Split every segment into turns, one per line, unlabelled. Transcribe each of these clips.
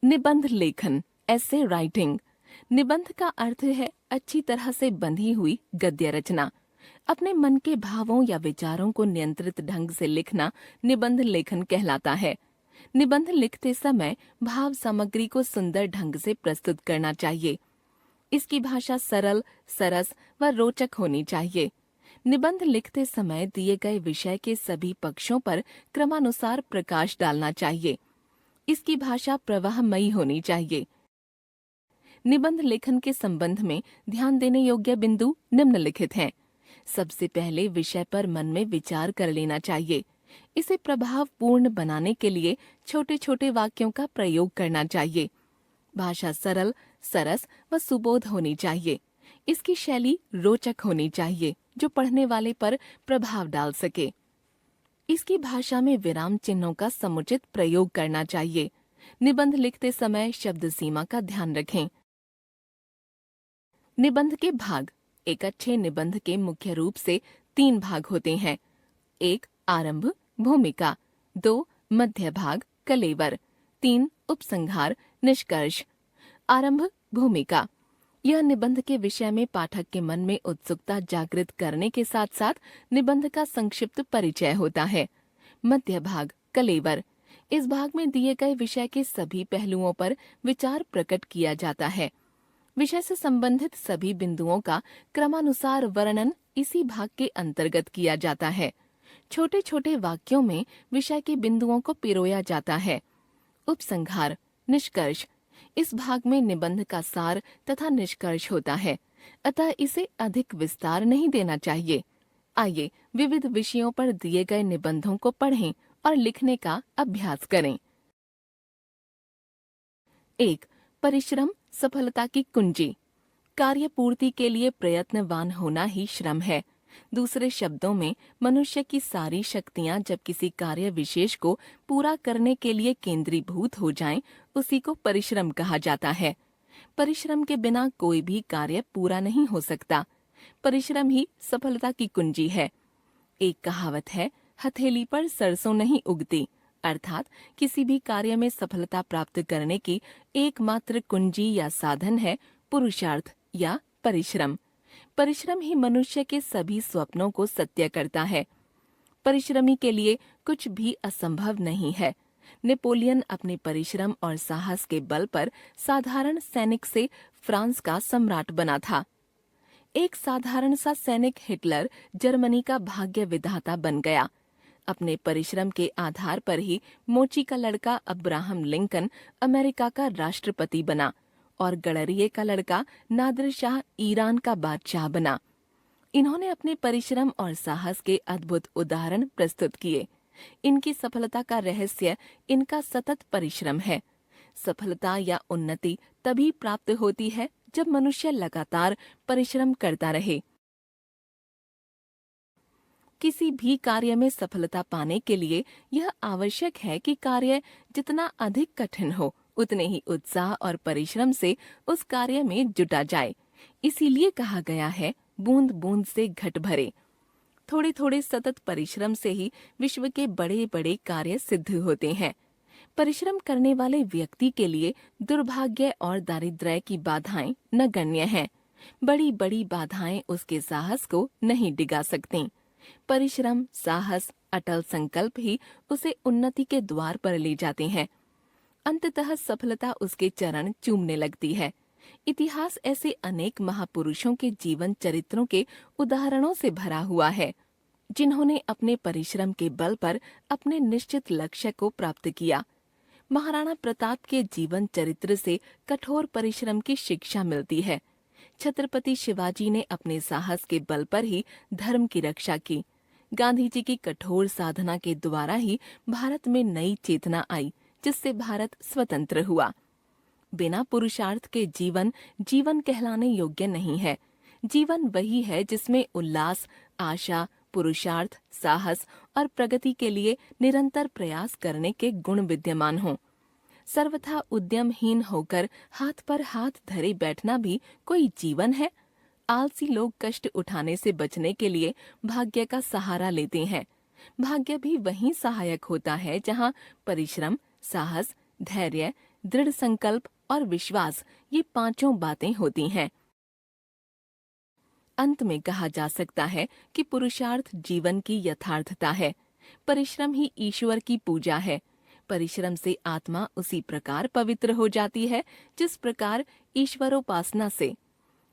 निबंध लेखन, ऐसे राइटिंग। निबंध का अर्थ है अच्छी तरह से बंधी हुई गद्य रचना। अपने मन के भावों या विचारों को नियंत्रित ढंग से लिखना निबंध लेखन कहलाता है। निबंध लिखते समय भाव सामग्री को सुंदर ढंग से प्रस्तुत करना चाहिए। इसकी भाषा सरल, सरस व रोचक होनी चाहिए। निबंध लिखते समय दिए गए विषय के सभी पक्षों पर क्रमानुसार प्रकाश डालना चाहिए। इसकी भाषा प्रवाहमयी होनी चाहिए। निबंध लेखन के संबंध में ध्यान देने योग्य बिंदु निम्नलिखित हैं। सबसे पहले विषय पर मन में विचार कर लेना चाहिए। इसे प्रभावपूर्ण बनाने के लिए छोटे छोटे वाक्यों का प्रयोग करना चाहिए। भाषा सरल, सरस व सुबोध होनी चाहिए। इसकी शैली रोचक होनी चाहिए जो पढ़ने वाले पर प्रभाव डाल सके। इसकी भाषा में विराम चिन्हों का समुचित प्रयोग करना चाहिए। निबंध लिखते समय शब्द सीमा का ध्यान रखें। निबंध के भाग। एक अच्छे निबंध के मुख्य रूप से 3 भाग होते हैं। 1 आरंभ, भूमिका। 2 मध्य भाग, कलेवर। 3 उपसंहार, निष्कर्ष। आरंभ, भूमिका। यह निबंध के विषय में पाठक के मन में उत्सुकता जागृत करने के साथ साथ निबंध का संक्षिप्त परिचय होता है। मध्य भाग, कलेवर। इस भाग में दिए गए विषय के सभी पहलुओं पर विचार प्रकट किया जाता है। विषय से संबंधित सभी बिंदुओं का क्रमानुसार वर्णन इसी भाग के अंतर्गत किया जाता है। छोटे छोटे वाक्यों में विषय के बिंदुओं को पिरोया जाता है। उपसंहार, निष्कर्ष। इस भाग में निबंध का सार तथा निष्कर्ष होता है, अतः इसे अधिक विस्तार नहीं देना चाहिए। आइए विविध विषयों पर दिए गए निबंधों को पढ़ें और लिखने का अभ्यास करें। 1 परिश्रम सफलता की कुंजी। कार्य पूर्ति के लिए प्रयत्नवान होना ही श्रम है। दूसरे शब्दों में मनुष्य की सारी शक्तियां जब किसी कार्य विशेष को पूरा करने के लिए केंद्रीभूत हो जाएं, उसी को परिश्रम कहा जाता है। परिश्रम के बिना कोई भी कार्य पूरा नहीं हो सकता। परिश्रम ही सफलता की कुंजी है। एक कहावत है, हथेली पर सरसों नहीं उगती, अर्थात किसी भी कार्य में सफलता प्राप्त करने की एकमात्र कुंजी या साधन है पुरुषार्थ या परिश्रम। परिश्रम ही मनुष्य के सभी स्वप्नों को सत्य करता है। परिश्रमी के लिए कुछ भी असंभव नहीं है। नेपोलियन अपने परिश्रम और साहस के बल पर साधारण सैनिक से फ्रांस का सम्राट बना था। एक साधारण सा सैनिक हिटलर जर्मनी का भाग्य विधाता बन गया। अपने परिश्रम के आधार पर ही मोची का लड़का अब्राहम लिंकन अमेरिका का राष्ट्रपति बना और गडरिये का लड़का नादिर शाह ईरान का बादशाह बना। इन्होंने अपने परिश्रम और साहस के अद्भुत उदाहरण प्रस्तुत किए। इनकी सफलता का रहस्य इनका सतत परिश्रम है। सफलता या उन्नति तभी प्राप्त होती है जब मनुष्य लगातार परिश्रम करता रहे। किसी भी कार्य में सफलता पाने के लिए यह आवश्यक है कि कार्य जितना अधिक कठिन हो, उतने ही उत्साह और परिश्रम से उस कार्य में जुटा जाए। इसीलिए कहा गया है, बूंद बूंद से घट भरे। थोड़े थोड़े सतत परिश्रम से ही विश्व के बड़े बड़े कार्य सिद्ध होते हैं। परिश्रम करने वाले व्यक्ति के लिए दुर्भाग्य और दारिद्र्य की बाधाएं नगण्य हैं। बड़ी बड़ी बाधाएं उसके साहस को नहीं डिगा सकती। परिश्रम, साहस, अटल संकल्प ही उसे उन्नति के द्वार पर ले जाते हैं। अंततः सफलता उसके चरण चूमने लगती है। इतिहास ऐसे अनेक महापुरुषों के जीवन चरित्रों के उदाहरणों से भरा हुआ है, जिन्होंने अपने परिश्रम के बल पर अपने निश्चित लक्ष्य को प्राप्त किया। महाराणा प्रताप के जीवन चरित्र से कठोर परिश्रम की शिक्षा मिलती है। छत्रपति शिवाजी ने अपने साहस के बल पर ही धर्म की रक्षा की। गांधी जी की कठोर साधना के द्वारा ही भारत में नई चेतना आई, जिससे भारत स्वतंत्र हुआ। बिना पुरुषार्थ के जीवन जीवन कहलाने योग्य नहीं है। जीवन वही है जिसमें उल्लास, आशा, पुरुषार्थ, साहस और प्रगति के लिए निरंतर प्रयास करने के गुण विद्यमान हों। सर्वथा उद्यमहीन होकर हाथ पर हाथ धरे बैठना भी कोई जीवन है? आलसी लोग कष्ट उठाने से बचने के लिए भाग्य का सहारा लेते हैं। भाग्य भी वहीं सहायक होता है जहां परिश्रम, साहस, धैर्य, दृढ़ संकल्प और विश्वास, ये पांचों बातें होती हैं। अंत में कहा जा सकता है कि पुरुषार्थ जीवन की यथार्थता है। परिश्रम ही ईश्वर की पूजा है। परिश्रम से आत्मा उसी प्रकार पवित्र हो जाती है जिस प्रकार ईश्वरोपासना से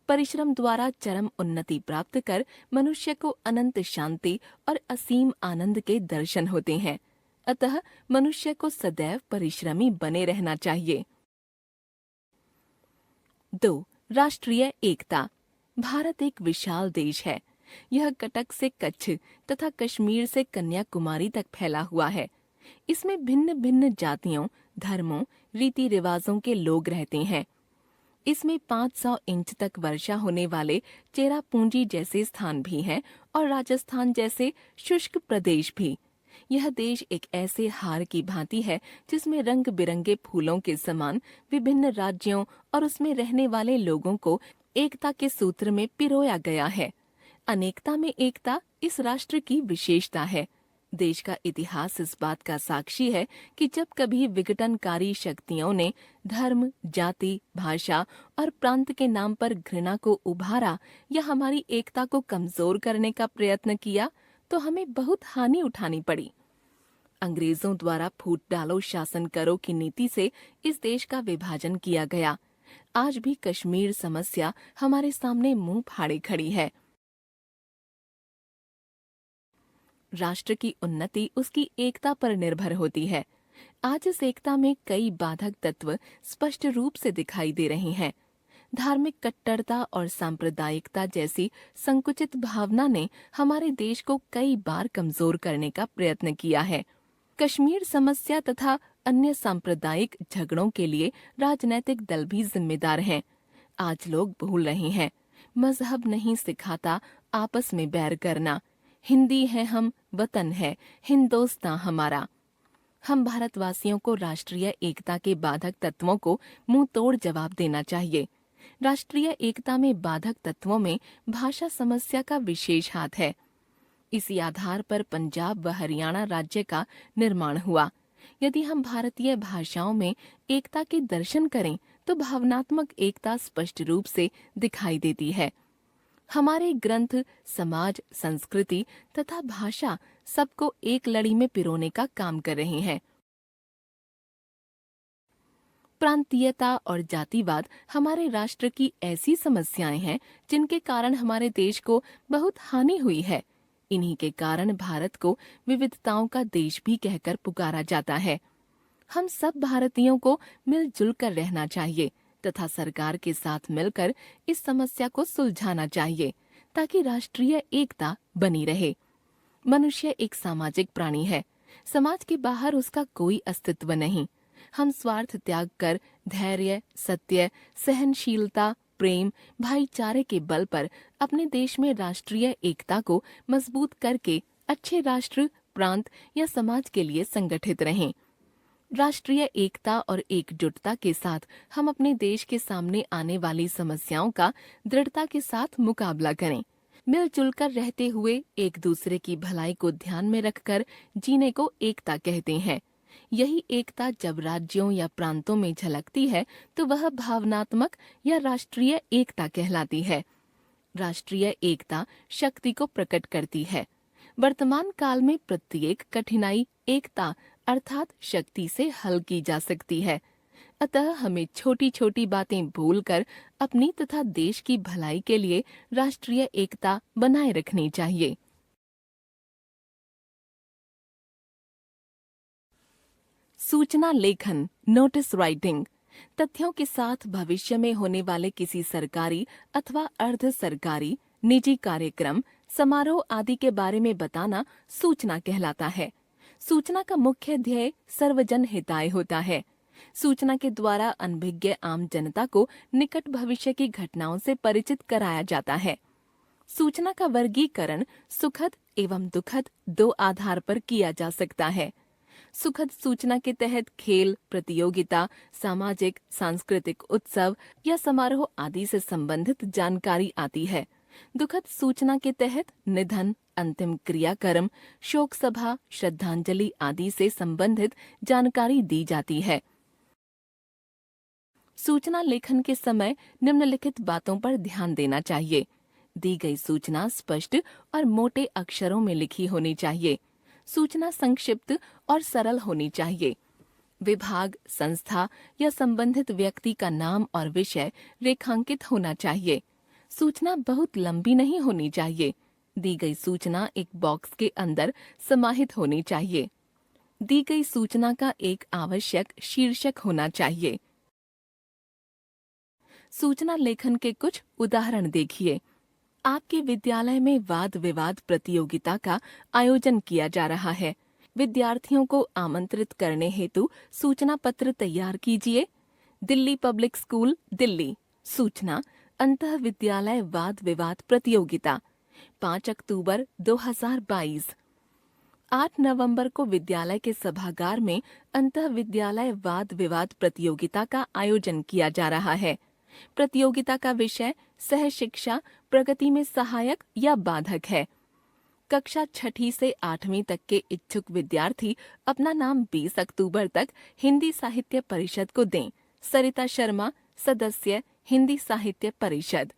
परिश्रम द्वारा चरम उन्नति प्राप्त कर मनुष्य को अनंत शांति और असीम आनंद के दर्शन होते हैं। अतः मनुष्य को सदैव परिश्रमी बने रहना चाहिए। 2. राष्ट्रीय एकता। भारत एक विशाल देश है। यह कटक से कच्छ तथा कश्मीर से कन्याकुमारी तक फैला हुआ है। इसमें भिन्न भिन्न जातियों, धर्मों, रीति रिवाजों के लोग रहते हैं। इसमें 500 इंच तक वर्षा होने वाले चेरापूंजी जैसे स्थान भी हैं और राजस्थान जैसे शुष्क प्रदेश भी। यह देश एक ऐसे हार की भांति है जिसमें रंग बिरंगे फूलों के समान विभिन्न राज्यों और उसमें रहने वाले लोगों को एकता के सूत्र में पिरोया गया है। अनेकता में एकता इस राष्ट्र की विशेषता है। देश का इतिहास इस बात का साक्षी है कि जब कभी विघटनकारी शक्तियों ने धर्म, जाति, भाषा और प्रांत के नाम पर घृणा को उभारा या हमारी एकता को कमजोर करने का प्रयत्न किया, तो हमें बहुत हानि उठानी पड़ी। अंग्रेजों द्वारा फूट डालो शासन करो की नीति से इस देश का विभाजन किया गया। आज भी कश्मीर समस्या हमारे सामने मुंह फाड़े खड़ी है। राष्ट्र की उन्नति उसकी एकता पर निर्भर होती है। आज इस एकता में कई बाधक तत्व स्पष्ट रूप से दिखाई दे रहे हैं। धार्मिक कट्टरता और सांप्रदायिकता जैसी संकुचित भावना ने हमारे देश को कई बार कमजोर करने का प्रयत्न किया है। कश्मीर समस्या तथा अन्य सांप्रदायिक झगड़ों के लिए राजनैतिक दल भी जिम्मेदार हैं। आज लोग भूल रहे हैं। मजहब नहीं सिखाता आपस में बैर करना। हिंदी है हम, वतन है हिंदुस्तान हमारा। हम भारतवासियों को राष्ट्रीय एकता के बाधक तत्वों को मुंह तोड़ जवाब देना चाहिए। राष्ट्रीय एकता में बाधक तत्वों में भाषा समस्या का विशेष हाथ है। इसी आधार पर पंजाब व हरियाणा राज्य का निर्माण हुआ। यदि हम भारतीय भाषाओं में एकता के दर्शन करें तो भावनात्मक एकता स्पष्ट रूप से दिखाई देती है। हमारे ग्रंथ समाज, संस्कृति तथा भाषा सबको एक लड़ी में पिरोने का काम कर रहे हैं। प्रांतीयता और जातिवाद हमारे राष्ट्र की ऐसी समस्याएं हैं जिनके कारण हमारे देश को बहुत हानि हुई है। इन्हीं के कारण भारत को विविधताओं का देश भी कहकर पुकारा जाता है। हम सब भारतीयों को मिलजुल कर रहना चाहिए तथा सरकार के साथ मिलकर इस समस्या को सुलझाना चाहिए ताकि राष्ट्रीय एकता बनी रहे। मनुष्य एक सामाजिक प्राणी है। समाज के बाहर उसका कोई अस्तित्व नहीं। हम स्वार्थ त्याग कर धैर्य, सत्य, सहनशीलता, प्रेम, भाईचारे के बल पर अपने देश में राष्ट्रीय एकता को मजबूत करके अच्छे राष्ट्र, प्रांत या समाज के लिए संगठित रहें। राष्ट्रीय एकता और एकजुटता के साथ हम अपने देश के सामने आने वाली समस्याओं का दृढ़ता के साथ मुकाबला करें। मिलजुल कर रहते हुए एक दूसरे की भलाई को ध्यान में रखकर जीने को एकता कहते हैं। यही एकता जब राज्यों या प्रांतों में झलकती है तो वह भावनात्मक या राष्ट्रीय एकता कहलाती है। राष्ट्रीय एकता शक्ति को प्रकट करती है। वर्तमान काल में प्रत्येक कठिनाई एकता अर्थात शक्ति से हल की जा सकती है। अतः हमें छोटी छोटी बातें भूलकर अपनी तथा देश की भलाई के लिए राष्ट्रीय एकता बनाए रखनी चाहिए। सूचना लेखन, नोटिस राइटिंग, तथ्यों के साथ भविष्य में होने वाले किसी सरकारी अथवा अर्ध सरकारी, निजी कार्यक्रम, समारोह आदि के बारे में बताना सूचना कहलाता है। सूचना का मुख्य ध्येय सर्वजन हिताय होता है। सूचना के द्वारा अनभिज्ञ आम जनता को निकट भविष्य की घटनाओं से परिचित कराया जाता है। सूचना का वर्गीकरण सुखद एवं दुखद दो आधार पर किया जा सकता है। सुखद सूचना के तहत खेल, प्रतियोगिता, सामाजिक, सांस्कृतिक उत्सव या समारोह आदि से संबंधित जानकारी आती है। दुखद सूचना के तहत निधन, अंतिम क्रियाक्रम, शोक सभा, श्रद्धांजलि आदि से संबंधित जानकारी दी जाती है। सूचना लेखन के समय निम्नलिखित बातों पर ध्यान देना चाहिए। दी गई सूचना स्पष्ट और मोटे अक्षरों में लिखी होनी चाहिए। सूचना संक्षिप्त और सरल होनी चाहिए। विभाग, संस्था या संबंधित व्यक्ति का नाम और विषय रेखांकित होना चाहिए। सूचना बहुत लंबी नहीं होनी चाहिए। दी गई सूचना एक बॉक्स के अंदर समाहित होनी चाहिए। दी गई सूचना का एक आवश्यक शीर्षक होना चाहिए। सूचना लेखन के कुछ उदाहरण देखिए। आपके विद्यालय में वाद विवाद प्रतियोगिता का आयोजन किया जा रहा है। विद्यार्थियों को आमंत्रित करने हेतु सूचना पत्र तैयार कीजिए। Delhi public school, Delhi. सूचना अंतः विद्यालय वाद विवाद प्रतियोगिता 5 अक्टूबर 2022। 8 नवंबर को विद्यालय के सभागार में अंतः विद्यालय वाद विवाद प्रतियोगिता का आयोजन किया जा रहा है। प्रतियोगिता का विषय सह शिक्षा प्रगति में सहायक या बाधक है। कक्षा 6ठी से 8वीं तक के इच्छुक विद्यार्थी अपना नाम 20 अक्टूबर तक हिंदी साहित्य परिषद को दें। सरिता शर्मा, सदस्य, हिंदी साहित्य परिषद।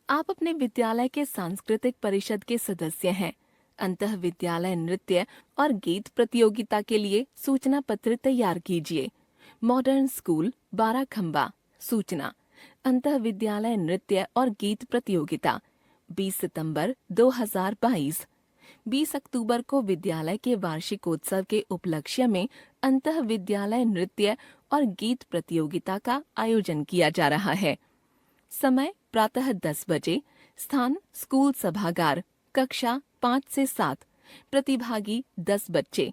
आप अपने विद्यालय के सांस्कृतिक परिषद के सदस्य हैं। अंतः विद्यालय नृत्य और गीत प्रतियोगिता के लिए सूचना पत्र तैयार कीजिए। Modern school, Barakhamba. सूचना अंतः विद्यालय नृत्य और गीत प्रतियोगिता 20 सितंबर 2022। 20 अक्टूबर को विद्यालय के वार्षिकोत्सव के उपलक्ष्य में अंतः विद्यालय नृत्य और गीत प्रतियोगिता का आयोजन किया जा रहा है। समय प्रातः 10 बजे। स्थान स्कूल सभागार। कक्षा 5 से 7। प्रतिभागी 10 बच्चे।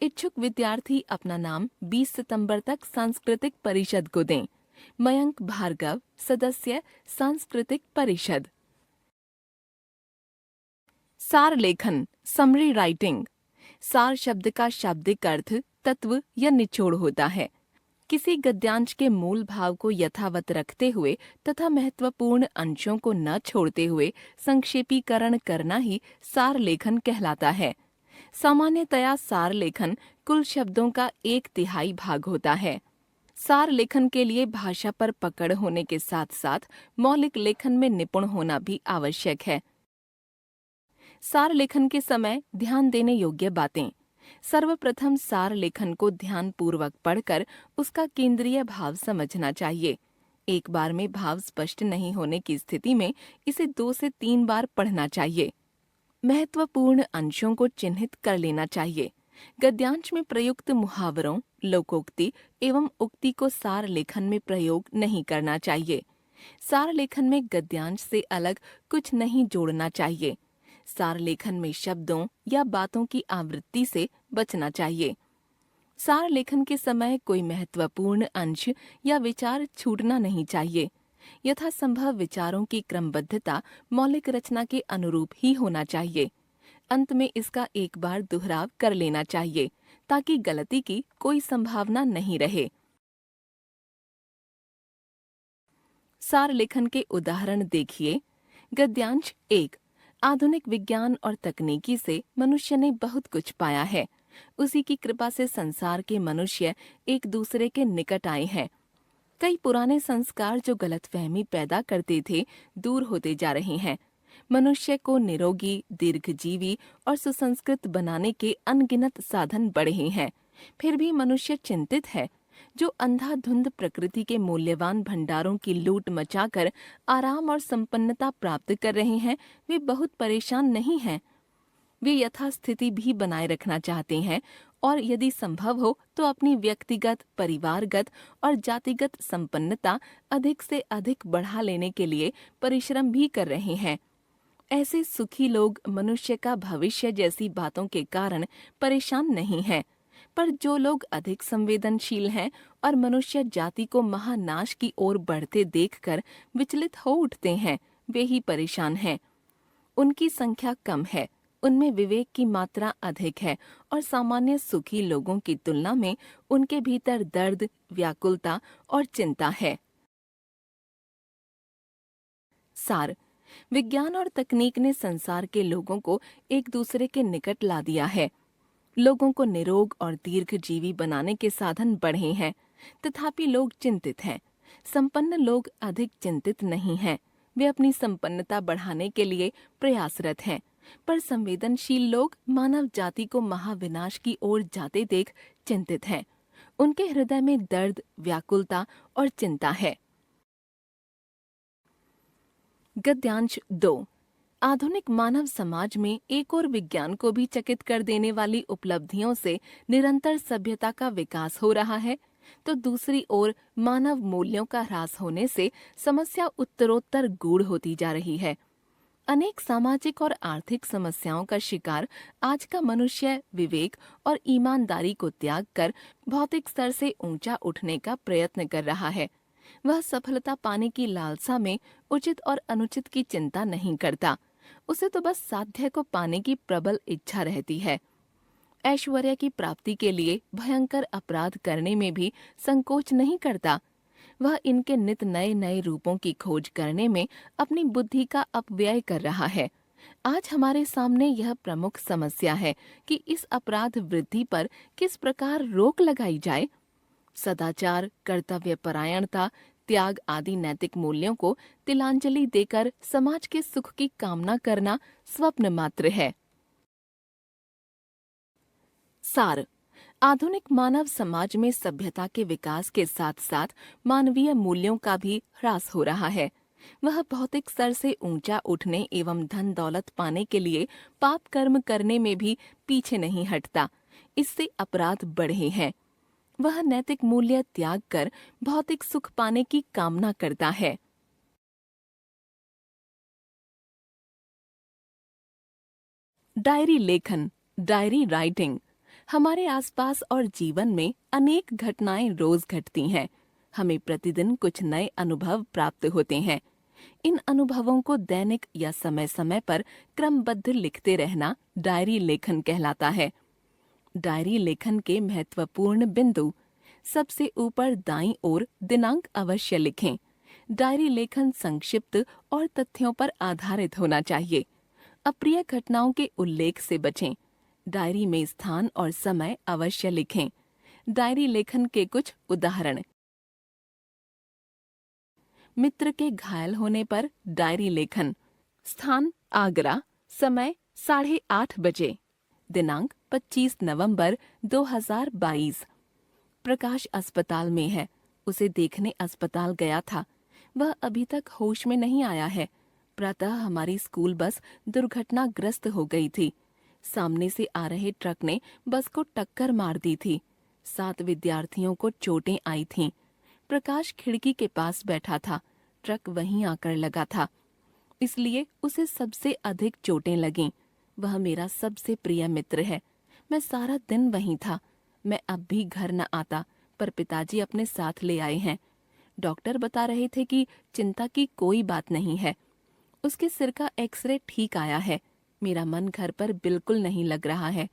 इच्छुक विद्यार्थी अपना नाम 20 सितंबर तक सांस्कृतिक परिषद को दें। मयंक भार्गव, सदस्य, सांस्कृतिक परिषद। सार लेखन, समरी राइटिंग। सार शब्द का शाब्दिक अर्थ तत्व या निचोड़ होता है। किसी गद्यांश के मूल भाव को यथावत रखते हुए तथा महत्वपूर्ण अंशों को न छोड़ते हुए संक्षेपीकरण करना ही सार लेखन कहलाता है। सामान्यतया सार लेखन कुल शब्दों का 1/3 भाग होता है। सार लेखन के लिए भाषा पर पकड़ होने के साथ साथ मौलिक लेखन में निपुण होना भी आवश्यक है। सार लेखन के समय ध्यान देने योग्य बातें। सर्वप्रथम सार लेखन को ध्यानपूर्वक पढ़कर उसका केंद्रीय भाव समझना चाहिए। एक बार में भाव स्पष्ट नहीं होने की स्थिति में इसे 2 से 3 बार पढ़ना चाहिए। महत्वपूर्ण अंशों को चिन्हित कर लेना चाहिए। गद्यांश में प्रयुक्त मुहावरों, लोकोक्ति एवं उक्ति को सार लेखन में प्रयोग नहीं करना चाहिए। सार लेखन में गद्यांश से अलग कुछ नहीं जोड़ना चाहिए। सार लेखन में शब्दों या बातों की आवृत्ति से बचना चाहिए। सार लेखन के समय कोई महत्वपूर्ण अंश या विचार छूटना नहीं चाहिए। यथासंभव विचारों की क्रमबद्धता मौलिक रचना के अनुरूप ही होना चाहिए। अंत में इसका एक बार दोहराव कर लेना चाहिए ताकि गलती की कोई संभावना नहीं रहे। सार लेखन के उदाहरण देखिए। गद्यांश 1। आधुनिक विज्ञान और तकनीकी से मनुष्य ने बहुत कुछ पाया है। उसी की कृपा से संसार के मनुष्य एक दूसरे के निकट आए हैं। कई पुराने संस्कार जो गलतफहमी पैदा करते थे दूर होते जा रहे हैं। मनुष्य को निरोगी, दीर्घजीवी और सुसंस्कृत बनाने के अनगिनत साधन बढ़े हैं। फिर भी मनुष्य चिंतित है। जो अंधाधुंध प्रकृति के मूल्यवान भंडारों की लूट मचाकर आराम और संपन्नता प्राप्त कर रहे हैं, वे बहुत परेशान नहीं हैं। वे यथास्थिति भी बनाए रखना चाहते हैं और यदि संभव हो तो अपनी व्यक्तिगत, परिवारगत और जातिगत संपन्नता अधिक से अधिक बढ़ा लेने के लिए परिश्रम भी कर रहे हैं। ऐसे सुखी लोग मनुष्य का भविष्य जैसी बातों के कारण परेशान नहीं हैं, पर जो लोग अधिक संवेदनशील हैं और मनुष्य जाति को महानाश की ओर बढ़ते देखकर विचलित हो उठते हैं, वे ही परेशान हैं। उनकी संख्या कम है, उनमें विवेक की मात्रा अधिक है और सामान्य सुखी लोगों की तुलना में उनके भीतर दर्द, व्याकुलता और चिंता है। सार। विज्ञान और तकनीक ने संसार के लोगों को एक दूसरे के निकट ला दिया है। लोगों को निरोग और दीर्घजीवी बनाने के साधन बढ़े हैं, तथापि लोग चिंतित हैं। संपन्न लोग अधिक चिंतित नहीं हैं। वे अपनी संपन्नता बढ़ाने के लिए प्रयासरत हैं, पर संवेदनशील लोग मानव जाति को महाविनाश की ओर जाते देख चिंतित हैं। उनके हृदय में दर्द, व्याकुलता और चिंता है। गद्यांश 2। आधुनिक मानव समाज में एक और विज्ञान को भी चकित कर देने वाली उपलब्धियों से निरंतर सभ्यता का विकास हो रहा है, तो दूसरी ओर मानव मूल्यों का ह्रास होने से समस्या उत्तरोत्तर गूढ़ होती जा रही है। अनेक सामाजिक और आर्थिक समस्याओं का शिकार आज का मनुष्य विवेक और ईमानदारी को त्याग कर भौतिक स्तर से ऊंचा उठने का प्रयत्न कर रहा है। वह सफलता पाने की लालसा में उचित और अनुचित की चिंता नहीं करता। उसे तो बस साध्य को पाने की प्रबल इच्छा रहती है। ऐश्वर्य की प्राप्ति के लिए भयंकर अपराध करने में भी संकोच नहीं करता। वह इनके नित नए नए रूपों की खोज करने में अपनी बुद्धि का अपव्यय कर रहा है। आज हमारे सामने यह प्रमुख समस्या है कि इस अपराध वृद्धि पर किस प्रकार रोक लगाई जाए। सदाचार, कर्तव्य परायणता, त्याग आदि नैतिक मूल्यों को तिलांजलि देकर समाज के सुख की कामना करना स्वप्न मात्र है। सार। आधुनिक मानव समाज में सभ्यता के विकास के साथ साथ मानवीय मूल्यों का भी ह्रास हो रहा है। वह भौतिक स्तर से ऊंचा उठने एवं धन दौलत पाने के लिए पाप कर्म करने में भी पीछे नहीं हटता। इससे अपराध बढ़े हैं। वह नैतिक मूल्य त्याग कर भौतिक सुख पाने की कामना करता है। डायरी लेखन, डायरी राइटिंग। हमारे आसपास और जीवन में अनेक घटनाएं रोज घटती हैं। हमें प्रतिदिन कुछ नए अनुभव प्राप्त होते हैं। इन अनुभवों को दैनिक या समय समय पर क्रमबद्ध लिखते रहना डायरी लेखन कहलाता है। डायरी लेखन के महत्वपूर्ण बिंदु। सबसे ऊपर दाईं ओर दिनांक अवश्य लिखें। डायरी लेखन संक्षिप्त और तथ्यों पर आधारित होना चाहिए। अप्रिय घटनाओं के उल्लेख से बचें। डायरी में स्थान और समय अवश्य लिखें। डायरी लेखन के कुछ उदाहरण। मित्र के घायल होने पर डायरी लेखन। स्थान आगरा, समय 8:30 बजे, दिनांक 25 नवंबर 2022। प्रकाश अस्पताल में है। उसे देखने अस्पताल गया था। वह अभी तक होश में नहीं आया है। प्रातः हमारी स्कूल बस दुर्घटनाग्रस्त हो गई थी। सामने से आ रहे ट्रक ने बस को टक्कर मार दी थी। 7 विद्यार्थियों को चोटें आई थीं। प्रकाश खिड़की के पास बैठा था। ट्रक वहीं आकर लगा था, इसलिए उसे सबसे अधिक चोटें लगीं। वह मेरा सबसे प्रिय मित्र है। मैं सारा दिन वहीं था। मैं अब भी घर न आता, पर पिताजी अपने साथ ले आए हैं। डॉक्टर बता रहे थे कि चिंता की कोई बात नहीं है। उसके सिर का एक्सरे ठीक आया है। मेरा मन घर पर बिल्कुल नहीं लग रहा है।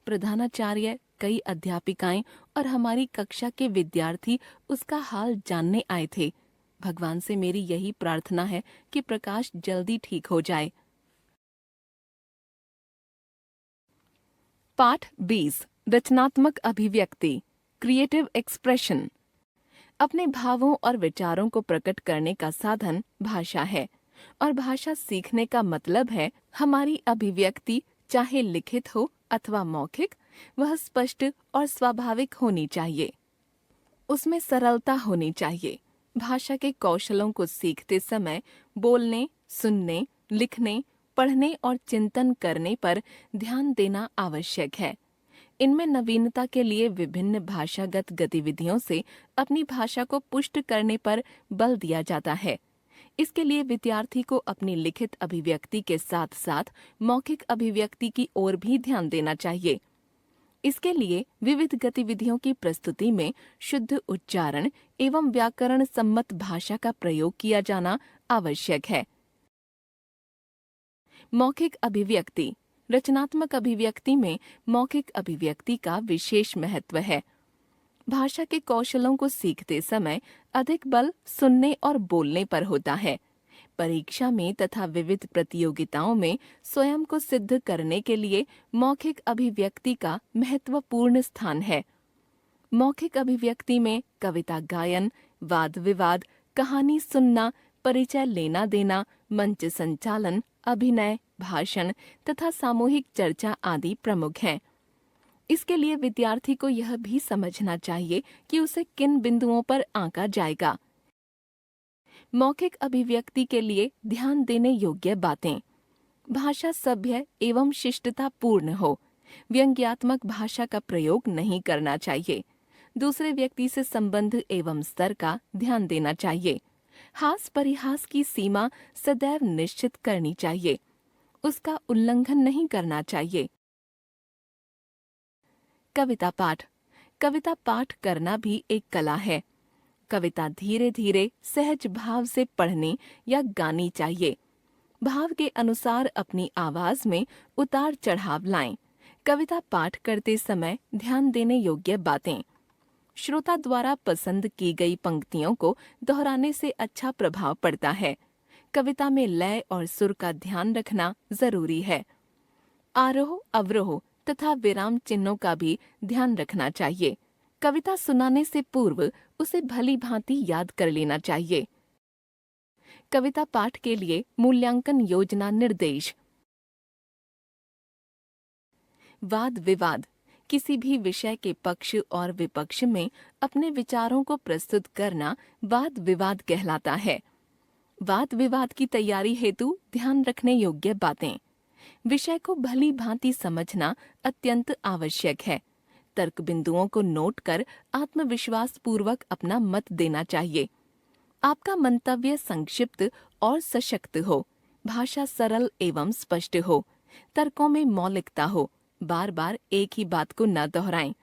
प्रधानाचार्य, कई अध्यापिकाएं और हमारी कक्षा के विद्यार्थी उसका हाल जानने आए थे। भगवान से मेरी यही प्रार्थना है कि प्रकाश जल्दी ठीक हो जाए। पाठ 20। रचनात्मक अभिव्यक्ति, क्रिएटिव एक्सप्रेशन। अपने भावों और विचारों को प्रकट करने का साधन भाषा है, और भाषा सीखने का मतलब है हमारी अभिव्यक्ति, चाहे लिखित हो अथवा मौखिक, वह स्पष्ट और स्वाभाविक होनी चाहिए। उसमें सरलता होनी चाहिए। भाषा के कौशलों को सीखते समय बोलने, सुनने, लिखने, पढ़ने और चिंतन करने पर ध्यान देना आवश्यक है। इनमें नवीनता के लिए विभिन्न भाषागत गतिविधियों से अपनी भाषा को पुष्ट करने पर बल दिया जाता है। इसके लिए विद्यार्थी को अपनी लिखित अभिव्यक्ति के साथ साथ मौखिक अभिव्यक्ति की ओर भी ध्यान देना चाहिए। इसके लिए विविध गतिविधियों की प्रस्तुति में शुद्ध उच्चारण एवं व्याकरण सम्मत भाषा का प्रयोग किया जाना आवश्यक है। मौखिक अभिव्यक्ति। रचनात्मक अभिव्यक्ति में मौखिक अभिव्यक्ति का विशेष महत्व है। भाषा के कौशलों को सीखते समय अधिक बल सुनने और बोलने पर होता है। परीक्षा में तथा विविध प्रतियोगिताओं में स्वयं को सिद्ध करने के लिए मौखिक अभिव्यक्ति का महत्वपूर्ण स्थान है। मौखिक अभिव्यक्ति में कविता गायन, वाद विवाद, कहानी सुनना, परिचय लेना देना, मंच संचालन, अभिनय, भाषण तथा सामूहिक चर्चा आदि प्रमुख हैं। इसके लिए विद्यार्थी को यह भी समझना चाहिए कि उसे किन बिंदुओं पर आंका जाएगा। मौखिक अभिव्यक्ति के लिए ध्यान देने योग्य बातें। भाषा सभ्य एवं शिष्टता पूर्ण हो। व्यंग्यात्मक भाषा का प्रयोग नहीं करना चाहिए। दूसरे व्यक्ति से संबंध एवं स्तर का ध्यान देना चाहिए। हास परिहास की सीमा सदैव निश्चित करनी चाहिए। उसका उल्लंघन नहीं करना चाहिए। कविता पाठ। कविता पाठ करना भी एक कला है। कविता धीरे धीरे सहज भाव से पढ़नी या गानी चाहिए। भाव के अनुसार अपनी आवाज में उतार चढ़ाव लाएं। कविता पाठ करते समय ध्यान देने योग्य बातें। श्रोता द्वारा पसंद की गई पंक्तियों को दोहराने से अच्छा प्रभाव पड़ता है। कविता में लय और सुर का ध्यान रखना जरूरी है। आरोह, अवरोह तथा विराम चिन्हों का भी ध्यान रखना चाहिए। कविता सुनाने से पूर्व उसे भली भांति याद कर लेना चाहिए। कविता पाठ के लिए मूल्यांकन योजना निर्देश। वाद विवाद। किसी भी विषय के पक्ष और विपक्ष में अपने विचारों को प्रस्तुत करना वाद विवाद कहलाता है। वाद विवाद की तैयारी हेतु ध्यान रखने योग्य बातें। विषय को भली भांति समझना अत्यंत आवश्यक है। तर्क बिंदुओं को नोट कर आत्मविश्वास पूर्वक अपना मत देना चाहिए। आपका मंतव्य संक्षिप्त और सशक्त हो। भाषा सरल एवं स्पष्ट हो। तर्कों में मौलिकता हो। बार बार एक ही बात को न दोहराएं।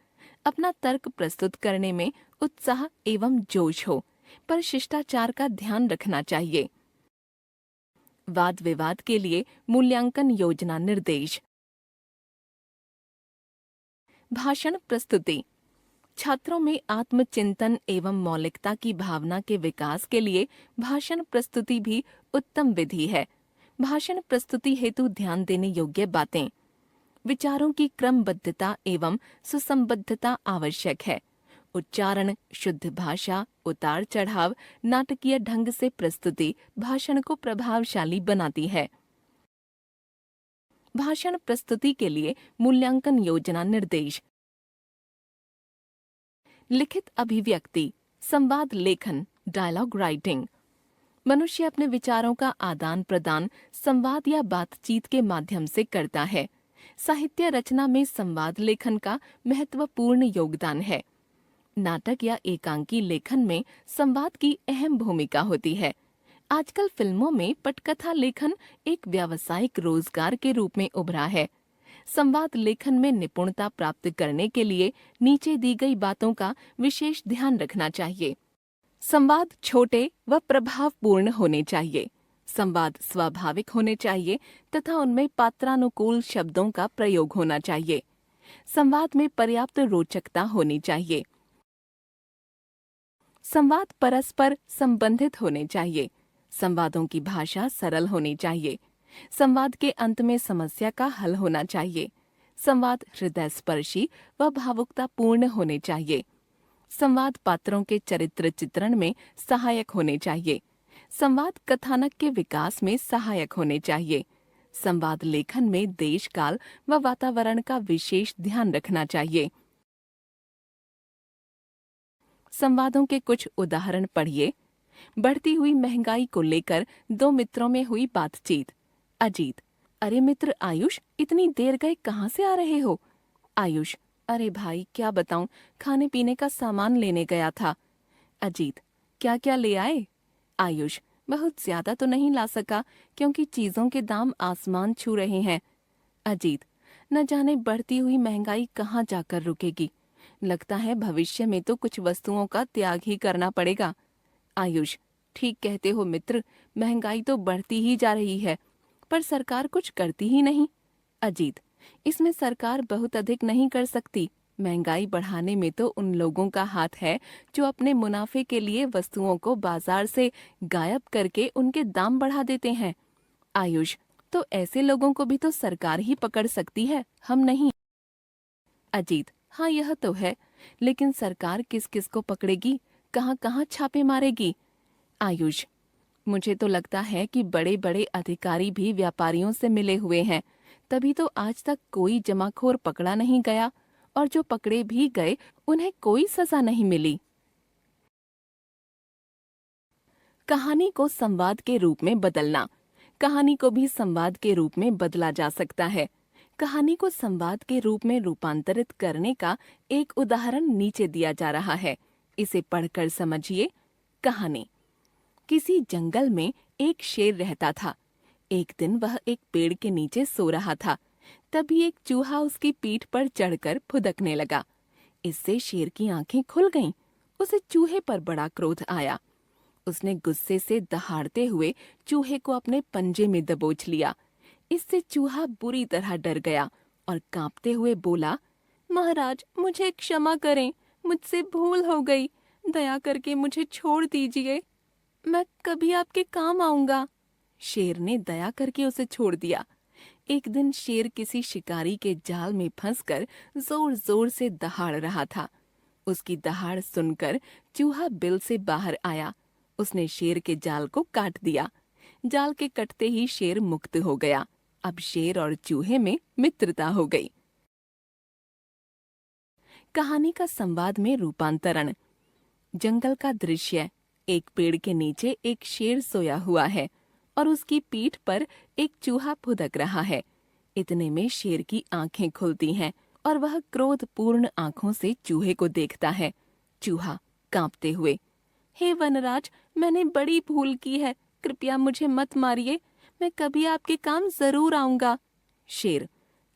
अपना तर्क प्रस्तुत करने में उत्साह एवं जोश हो, पर शिष्टाचार का ध्यान रखना चाहिए। वाद विवाद के लिए मूल्यांकन योजना निर्देश। भाषण प्रस्तुति। छात्रों में आत्मचिंतन एवं मौलिकता की भावना के विकास के लिए भाषण प्रस्तुति भी उत्तम विधि है। भाषण प्रस्तुति हेतु ध्यान देने योग्य बातें। विचारों की क्रमबद्धता एवं सुसंबद्धता आवश्यक है। उच्चारण, शुद्ध भाषा, उतार चढ़ाव, नाटकीय ढंग से प्रस्तुति भाषण को प्रभावशाली बनाती है। भाषण प्रस्तुति के लिए मूल्यांकन योजना निर्देश। लिखित अभिव्यक्ति, संवाद लेखन, डायलॉग राइटिंग। मनुष्य अपने विचारों का आदान प्रदान संवाद या बातचीत के माध्यम से करता है। साहित्य रचना में संवाद लेखन का महत्वपूर्ण योगदान है। नाटक या एकांकी लेखन में संवाद की अहम भूमिका होती है। आजकल फिल्मों में पटकथा लेखन एक व्यावसायिक रोजगार के रूप में उभरा है। संवाद लेखन में निपुणता प्राप्त करने के लिए नीचे दी गई बातों का विशेष ध्यान रखना चाहिए। संवाद छोटे व प्रभावपूर्ण होने चाहिए। संवाद स्वाभाविक होने चाहिए तथा उनमें पात्रानुकूल शब्दों का प्रयोग होना चाहिए। संवाद में पर्याप्त रोचकता होनी चाहिए। संवाद परस्पर संबंधित होने चाहिए। संवादों की भाषा सरल होनी चाहिए। संवाद के अंत में समस्या का हल होना चाहिए। संवाद हृदयस्पर्शी व भावुकतापूर्ण होने चाहिए। संवाद पात्रों के चरित्र चित्रण में सहायक होने चाहिए। संवाद कथानक के विकास में सहायक होने चाहिए। संवाद लेखन में देश काल व वातावरण का विशेष ध्यान रखना चाहिए। संवादों के कुछ उदाहरण पढ़िए। बढ़ती हुई महंगाई को लेकर दो मित्रों में हुई बातचीत। अजीत: अरे मित्र आयुष, इतनी देर गए कहाँ से आ रहे हो? आयुष: अरे भाई क्या बताऊं, खाने पीने का सामान लेने गया था। अजीत: क्या क्या ले आए? आयुष: बहुत ज्यादा तो नहीं ला सका क्योंकि चीजों के दाम आसमान छू रहे हैं। अजीत: न जाने बढ़ती हुई महंगाई कहाँ जाकर रुकेगी। लगता है भविष्य में तो कुछ वस्तुओं का त्याग ही करना पड़ेगा। आयुष: ठीक कहते हो मित्र, महंगाई तो बढ़ती ही जा रही है, पर सरकार कुछ करती ही नहीं। अजीत: इसमें सरकार बहुत अधिक नहीं कर सकती। महंगाई बढ़ाने में तो उन लोगों का हाथ है जो अपने मुनाफे के लिए वस्तुओं को बाजार से गायब करके उनके दाम बढ़ा देते हैं। आयुष, तो ऐसे लोगों को भी तो सरकार ही पकड़ सकती है, हम नहीं। अजीत, हाँ यह तो है, लेकिन सरकार किस किस को पकड़ेगी, कहाँ कहाँ छापे मारेगी। आयुष, मुझे तो लगता है कि बड़े बड़े अधिकारी भी व्यापारियों से मिले हुए हैं, तभी तो आज तक कोई जमाखोर पकड़ा नहीं गया, और जो पकड़े भी गए उन्हें कोई सजा नहीं मिली। कहानी को संवाद के रूप में बदलना। कहानी को भी संवाद के रूप में बदला जा सकता है। कहानी को संवाद के रूप में रूपांतरित करने का एक उदाहरण नीचे दिया जा रहा है, इसे पढ़कर समझिए। कहानी। किसी जंगल में एक शेर रहता था। एक दिन वह एक पेड़ के नीचे सो रहा था। तभी एक चूहा उसकी पीठ पर चढ़कर फुदकने लगा। इससे शेर की आंखें खुल गईं। उसे चूहे पर बड़ा क्रोध आया। उसने गुस्से से दहाड़ते हुए चूहे को अपने पंजे में दबोच लिया। इससे चूहा बुरी तरह डर गया और कांपते हुए बोला, महाराज, मुझे क्षमा करें, मुझसे भूल हो गई, दया करके मुझे छोड़ दीजिए, मैं कभी आपके काम आऊंगा। शेर ने दया करके उसे छोड़ दिया। एक दिन शेर किसी शिकारी के जाल में फंसकर जोर जोर से दहाड़ रहा था। उसकी दहाड़ सुनकर चूहा बिल से बाहर आया। उसने शेर के जाल को काट दिया। जाल के कटते ही शेर मुक्त हो गया। अब शेर और चूहे में मित्रता हो गई। कहानी का संवाद में रूपांतरण। जंगल का दृश्य। एक पेड़ के नीचे एक शेर सोया हुआ है और उसकी पीठ पर एक चूहा फुदक रहा है। इतने में शेर की आंखें खुलती हैं और वह क्रोधपूर्ण आंखों से चूहे को देखता है। चूहा कांपते हुए, हे वनराज, मैंने बड़ी भूल की है, कृपया मुझे मत मारिए, मैं कभी आपके काम जरूर आऊंगा। शेर,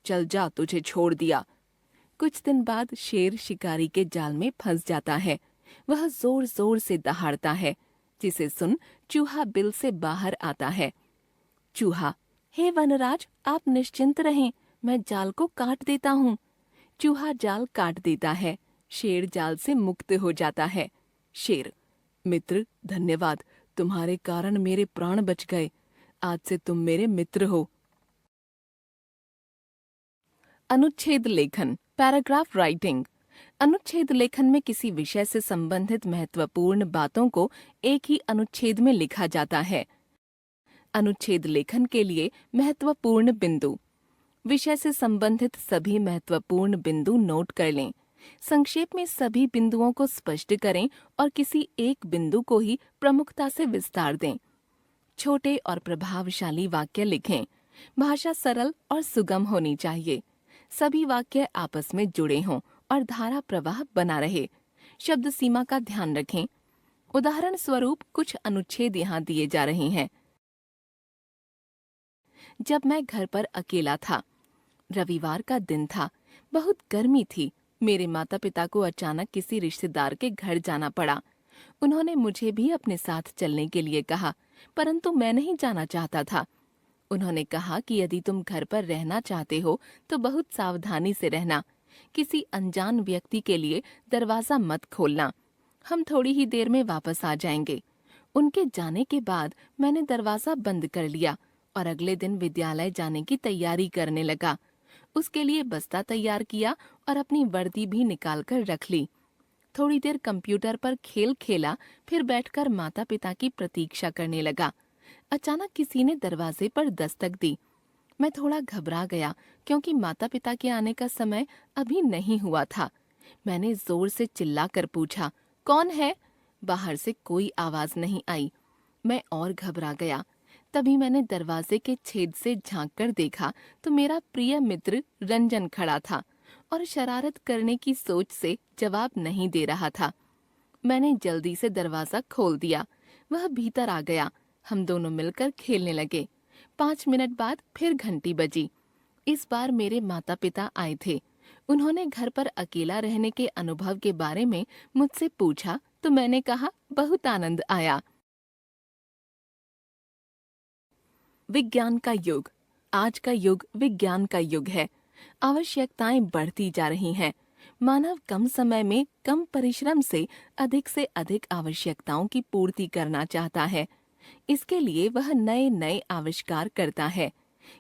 चल जा, तुझे छोड़ दिया। कुछ दिन बाद शेर शिकारी के जाल में फंस जाता है। वह जोर जोर से दहाड़ता है, जिसे सुन चूहा बिल से बाहर आता है। चूहा, हे वनराज, आप निश्चिंत रहें, मैं जाल को काट देता हूँ। चूहा जाल काट देता है। शेर जाल से मुक्त हो जाता है। शेर, मित्र, धन्यवाद, तुम्हारे कारण मेरे प्राण बच गए, आज से तुम मेरे मित्र हो। अनुच्छेद लेखन, पैराग्राफ राइटिंग। अनुच्छेद लेखन में किसी विषय से संबंधित महत्वपूर्ण बातों को एक ही अनुच्छेद में लिखा जाता है। अनुच्छेद लेखन के लिए महत्वपूर्ण बिंदु। विषय से संबंधित सभी महत्वपूर्ण बिंदु नोट कर लें। संक्षेप में सभी बिंदुओं को स्पष्ट करें और किसी एक बिंदु को ही प्रमुखता से विस्तार दें। छोटे और प्रभावशाली वाक्य लिखें। भाषा सरल और सुगम होनी चाहिए। सभी वाक्य आपस में जुड़े हों और धारा प्रवाह बना रहे। शब्द सीमा का ध्यान रखें। उदाहरण स्वरूप कुछ अनुच्छेद यहाँ दिए जा रहे हैं। जब मैं घर पर अकेला था। रविवार का दिन था। बहुत गर्मी थी। मेरे माता पिता को अचानक किसी रिश्तेदार के घर जाना पड़ा। उन्होंने मुझे भी अपने साथ चलने के लिए कहा, परंतु मैं नहीं जाना चाहता था। उन्होंने कहा कि यदि तुम घर पर रहना चाहते हो तो बहुत सावधानी से रहना। किसी अनजान व्यक्ति के लिए दरवाजा मत खोलना। हम थोड़ी ही देर में वापस आ जाएंगे। उनके जाने के बाद मैंने दरवाजा बंद कर लिया और अगले दिन विद्यालय जाने की तैयारी करने लगा। उसके लिए बस्ता तैयार किया और अपनी वर्दी भी निकाल कर रख ली। थोड़ी देर कंप्यूटर पर खेल खेला, फिर बैठकर माता पिता की प्रतीक्षा करने लगा। अचानक किसी ने दरवाजे पर दस्तक दी। मैं थोड़ा घबरा गया क्योंकि माता पिता के आने का समय अभी नहीं हुआ था। मैंने जोर से चिल्लाकर पूछा, कौन है? बाहर से कोई आवाज नहीं आई। मैं और घबरा गया। तभी मैंने दरवाजे के छेद से झांककर देखा तो मेरा प्रिय मित्र रंजन खड़ा था और शरारत करने की सोच से जवाब नहीं दे रहा था। मैंने जल्दी से दरवाजा खोल दिया। वह भीतर आ गया। हम दोनों मिलकर खेलने लगे। 5 मिनट बाद फिर घंटी बजी। इस बार मेरे माता पिता आए थे। उन्होंने घर पर अकेला रहने के अनुभव के बारे में मुझसे पूछा तो मैंने कहा, बहुत आनंद आया। विज्ञान का युग। आज का युग विज्ञान का युग है। आवश्यकताएं बढ़ती जा रही हैं। मानव कम समय में कम परिश्रम से अधिक आवश्यकताओं की पूर्ति करना चाहता है। इसके लिए वह नए नए आविष्कार करता है।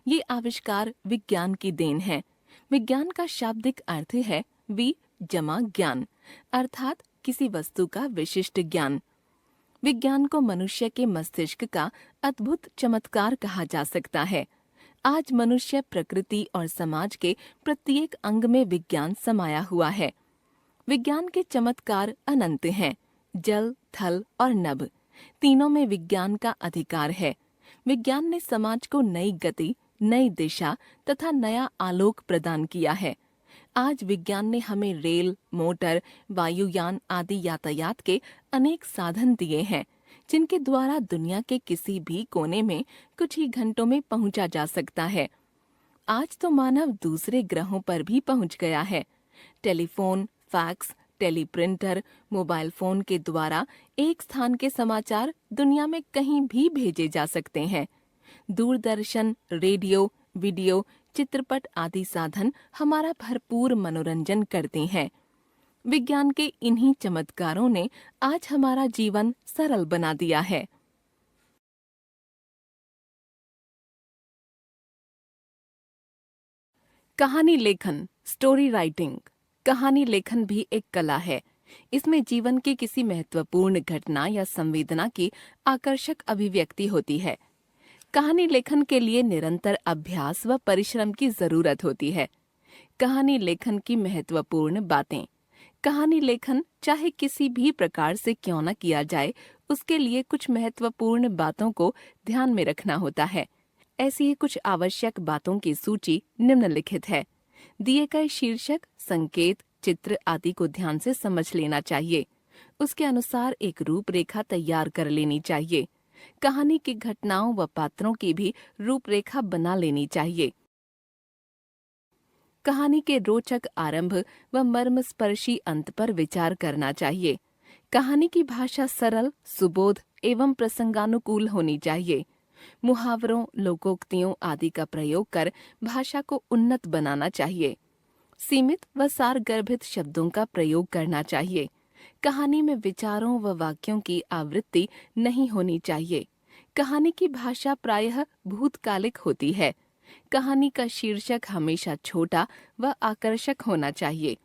ये आविष्कार विज्ञान की देन है। विज्ञान का शाब्दिक अर्थ है वि जमा ज्ञान, अर्थात किसी वस्तु का विशिष्ट ज्ञान। विज्ञान को मनुष्य के मस्तिष्क का अद्भुत चमत्कार कहा जा सकता है। आज मनुष्य प्रकृति और समाज के प्रत्येक अंग में विज्ञान समाया हुआ है। विज्ञान के चमत्कार अनंत हैं। जल, थल और नभ तीनों में विज्ञान का अधिकार है। विज्ञान ने समाज को नई गति, नई दिशा तथा नया आलोक प्रदान किया है। आज विज्ञान ने हमें रेल, मोटर, वायुयान आदि यातायात के अनेक साधन दिए हैं, जिनके द्वारा दुनिया के किसी भी कोने में कुछ ही घंटों में पहुंचा जा सकता है। आज तो मानव दूसरे ग्रहों पर भी पहुंच गया है। Telephone, fax, teleprinter, mobile phone के द्वारा एक स्थान के समाचार दुनिया में कहीं भी भेजे जा सकते हैं। दूरदर्शन, रेडियो, वीडियो, चित्रपट आदि साधन हमारा भरपूर मनोरंजन करते हैं। विज्ञान के इन्हीं चमत्कारों ने आज हमारा जीवन सरल बना दिया है। कहानी लेखन, स्टोरी राइटिंग। कहानी लेखन भी एक कला है। इसमें जीवन की किसी महत्वपूर्ण घटना या संवेदना की आकर्षक अभिव्यक्ति होती है। कहानी लेखन के लिए निरंतर अभ्यास व परिश्रम की जरूरत होती है। कहानी लेखन की महत्वपूर्ण बातें। कहानी लेखन चाहे किसी भी प्रकार से क्यों न किया जाए, उसके लिए कुछ महत्वपूर्ण बातों को ध्यान में रखना होता है। ऐसी ही कुछ आवश्यक बातों की सूची निम्नलिखित है। दिए गए शीर्षक, संकेत, चित्र आदि को ध्यान से समझ लेना चाहिए। उसके अनुसार एक रूपरेखा तैयार कर लेनी चाहिए। कहानी की घटनाओं व पात्रों की भी रूपरेखा बना लेनी चाहिए। कहानी के रोचक आरंभ व मर्मस्पर्शी अंत पर विचार करना चाहिए। कहानी की भाषा सरल, सुबोध एवं प्रसंगानुकूल होनी चाहिए। मुहावरों, लोकोक्तियों आदि का प्रयोग कर भाषा को उन्नत बनाना चाहिए। सीमित व सारगर्भित शब्दों का प्रयोग करना चाहिए। कहानी में विचारों व वाक्यों की आवृत्ति नहीं होनी चाहिए। कहानी की भाषा प्रायः भूतकालिक होती है। कहानी का शीर्षक हमेशा छोटा व आकर्षक होना चाहिए।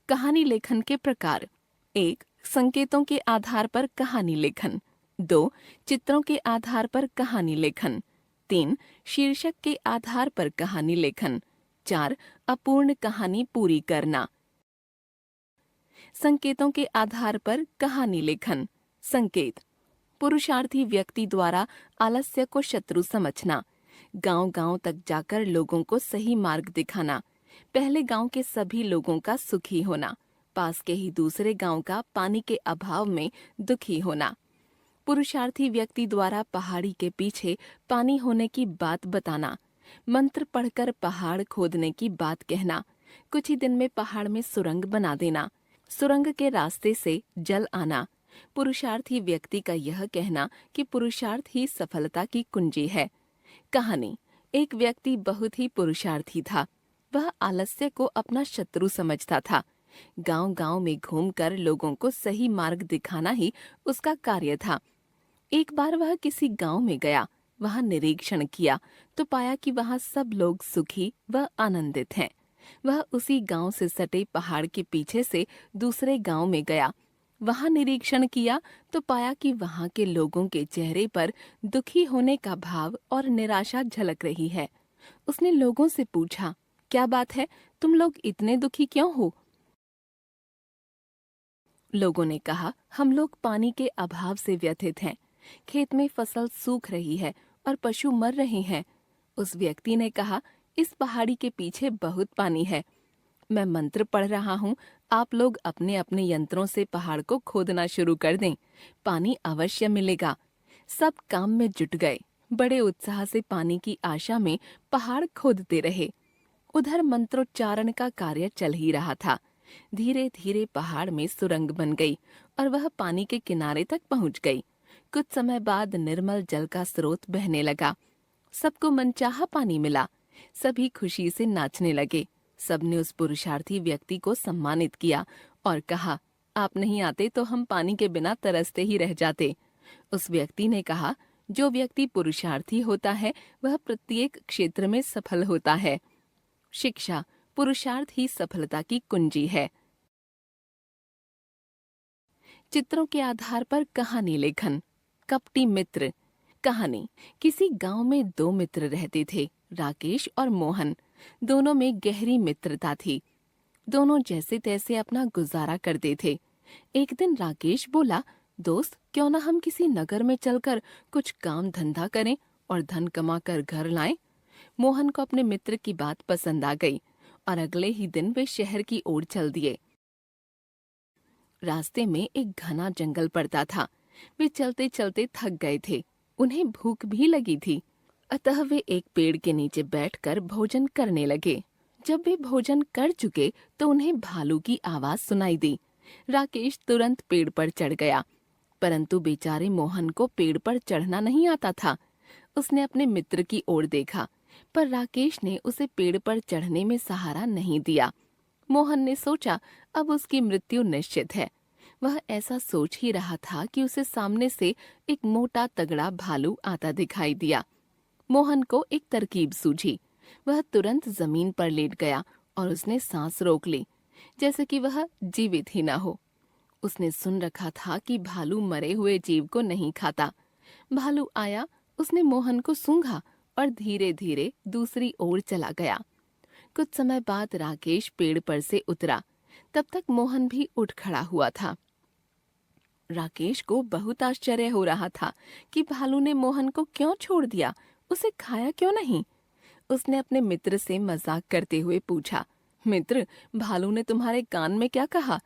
कहानी लेखन के प्रकार। 1. संकेतों के आधार पर कहानी लेखन। 2. चित्रों के आधार पर कहानी लेखन। 3. शीर्षक के आधार पर कहानी लेखन। 4. अपूर्ण कहानी पूरी करना। संकेतों के आधार पर कहानी लेखन। संकेत: पुरुषार्थी व्यक्ति द्वारा आलस्य को शत्रु समझना। गांव-गांव तक जाकर लोगों को सही मार्ग दिखाना। पहले गांव के सभी लोगों का सुखी होना। पास के ही दूसरे गांव का पानी के अभाव में दुखी होना। पुरुषार्थी व्यक्ति द्वारा पहाड़ी के पीछे पानी होने की बात बताना। मंत्र पढ़कर पहाड़ खोदने की बात कहना। कुछ ही दिन में पहाड़ में सुरंग बना देना। सुरंग के रास्ते से जल आना। पुरुषार्थी व्यक्ति का यह कहना कि पुरुषार्थ ही सफलता की कुंजी है। कहानी: एक व्यक्ति बहुत ही पुरुषार्थी था। वह आलस्य को अपना शत्रु समझता था। गांव-गांव में घूमकर लोगों को सही मार्ग दिखाना ही उसका कार्य था। एक बार वह किसी गांव में गया। वहां निरीक्षण किया तो पाया कि वहां सब लोग सुखी व आनंदित हैं। वह उसी गांव से सटे पहाड़ के पीछे से दूसरे गांव में गया। वहां निरीक्षण किया तो पाया कि वहां के लोगों के चेहरे पर दुखी होने का भाव और निराशा झलक रही है। उसने लोगों से पूछा, क्या बात है, तुम लोग इतने दुखी क्यों हो? लोगों ने कहा, हम लोग पानी के अभाव से व्यथित हैं। खेत में फसल सूख रही है और पशु मर रहे हैं। उस व्यक्ति ने कहा, इस पहाड़ी के पीछे बहुत पानी है। मैं मंत्र पढ़ रहा हूँ। आप लोग अपने अपने यंत्रों से पहाड़ को खोदना शुरू कर दें। पानी अवश्य मिलेगा। सब काम में जुट गए। बड़े उत्साह से पानी की आशा में पहाड़ खोदते रहे। उधर मंत्रोच्चारण का कार्य चल ही रहा था। धीरे धीरे पहाड़ में सुरंग बन गई और वह पानी के किनारे तक पहुंच गई। कुछ समय बाद निर्मल जल का स्रोत बहने लगा। सबको मनचाहा पानी मिला। सभी खुशी से नाचने लगे। सबने उस पुरुषार्थी व्यक्ति को सम्मानित किया और कहा, आप नहीं आते तो हम पानी के बिना तरसते ही रह जाते। उस व्यक्ति ने कहा, जो व्यक्ति पुरुषार्थी होता है वह प्रत्येक क्षेत्र में सफल होता है। शिक्षा, पुरुषार्थ ही सफलता की कुंजी है। चित्रों के आधार पर कहानी लेखन। कपटी मित्र। कहानी। किसी गांव में दो मित्र रहते थे, राकेश और मोहन। दोनों में गहरी मित्रता थी। दोनों जैसे तैसे अपना गुजारा करते थे। एक दिन राकेश बोला, दोस्त, क्यों ना हम किसी नगर में चलकर कुछ काम धंधा करें और धन कमाकर घर लाएं। मोहन को अपने मित्र की बात पसंद आ गई और अगले ही दिन वे शहर की ओर चल दिए। रास्ते में एक घना जंगल पड़ता था। वे चलते चलते थक गए थे। उन्हें भूख भी लगी थी, अतः वे एक पेड़ के नीचे बैठकर भोजन करने लगे। जब वे भोजन कर चुके तो उन्हें भालू की आवाज सुनाई दी। राकेश तुरंत पेड़ पर चढ़ गया, परंतु बेचारे मोहन को पेड़ पर चढ़ना नहीं आता था। उसने अपने मित्र की ओर देखा, पर राकेश ने उसे पेड़ पर चढ़ने में सहारा नहीं दिया। मोहन ने सोचा, अब उसकी मृत्यु निश्चित है। वह ऐसा सोच ही रहा था कि उसे सामने से एक मोटा तगड़ा भालू आता दिखाई दिया। मोहन को एक तरकीब सूझी। वह तुरंत जमीन पर लेट गया और उसने सांस रोक ली, जैसे कि वह जीवित ही न हो। उसने सुन रखा था कि भालू मरे हुए जीव को नहीं खाता। भालू आया, उसने मोहन को सूंघा और धीरे धीरे दूसरी ओर चला गया। कुछ समय बाद राकेश पेड़ पर से उतरा। तब तक मोहन भी उठ खड़ा हुआ था। राकेश को बहुत आश्चर्य हो रहा था कि भालू ने मोहन को क्यों छोड़ दिया, उसे खाया क्यों नहीं। उसने अपने मित्र से मजाक करते हुए पूछा, मित्र, भालू ने तुम्हारे कान में क्या कहा?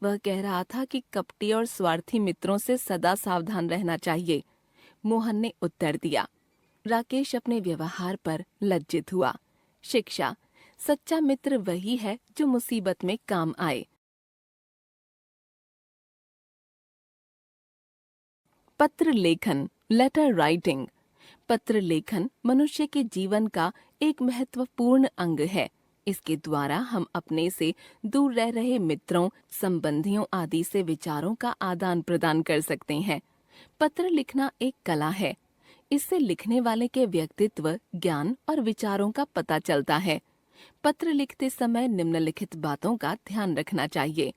वह कह रहा था कि कपटी और स्वार्थी मित्रों से सदा सावधान रहना चाहिए। मोहन ने उत्तर दिया। राकेश अपने व्यवहार पर लज्जित हुआ। शिक्षा, सच्चा मित्र वही है जो मुसीबत में काम आए। पत्र लेखन, लेटर राइटिंग। पत्र लेखन मनुष्य के जीवन का एक महत्वपूर्ण अंग है। इसके द्वारा हम अपने से दूर रह रहे मित्रों, संबंधियों आदि से विचारों का आदान प्रदान कर सकते हैं। पत्र लिखना एक कला है। इससे लिखने वाले के व्यक्तित्व, ज्ञान और विचारों का पता चलता है। पत्र लिखते समय निम्नलिखित बातों का ध्यान रखना चाहिए।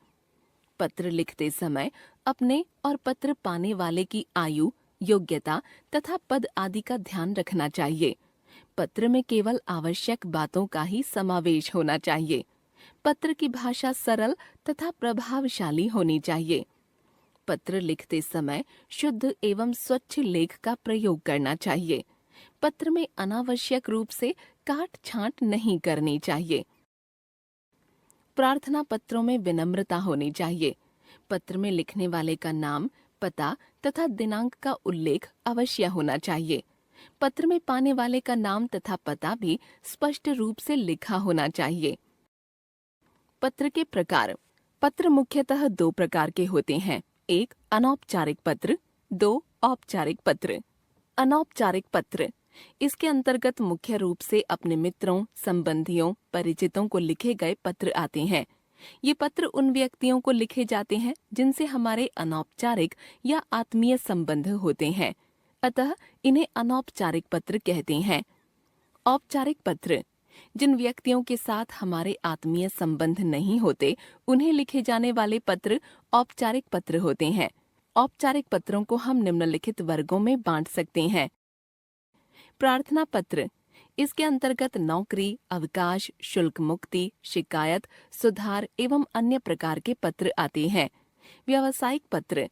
पत्र लिखते समय अपने और पत्र पाने वाले की आयु, योग्यता तथा पद आदि का ध्यान रखना चाहिए। पत्र में केवल आवश्यक बातों का ही समावेश होना चाहिए। पत्र की भाषा सरल तथा प्रभावशाली होनी चाहिए। पत्र लिखते समय शुद्ध एवं स्वच्छ लेख का प्रयोग करना चाहिए। पत्र में अनावश्यक रूप से काट छांट नहीं करनी चाहिए। प्रार्थना पत्रों में विनम्रता होनी चाहिए। पत्र में लिखने वाले का नाम, पता तथा दिनांक का उल्लेख अवश्य होना चाहिए। पत्र में पाने वाले का नाम तथा पता भी स्पष्ट रूप से लिखा होना चाहिए। पत्र के प्रकार। पत्र मुख्यतः दो प्रकार के होते हैं। एक, अनौपचारिक पत्र। दो, औपचारिक पत्र। अनौपचारिक पत्र, इसके अंतर्गत मुख्य रूप से अपने मित्रों, संबंधियों, परिचितों को लिखे गए पत्र आते हैं। ये पत्र उन व्यक्तियों को लिखे जाते हैं जिनसे हमारे अनौपचारिक या आत्मीय संबंध होते हैं, अतः इन्हें अनौपचारिक पत्र कहते हैं। औपचारिक पत्र, जिन व्यक्तियों के साथ हमारे आत्मीय संबंध नहीं होते, उन्हें लिखे जाने वाले पत्र औपचारिक पत्र होते हैं। औपचारिक पत्रों को हम निम्नलिखित वर्गों में बांट सकते हैं। प्रार्थना पत्र, इसके अंतर्गत नौकरी, अवकाश, शुल्क मुक्ति, शिकायत, सुधार एवं अन्य प्रकार के पत्र आते हैं। व्यावसायिक पत्र,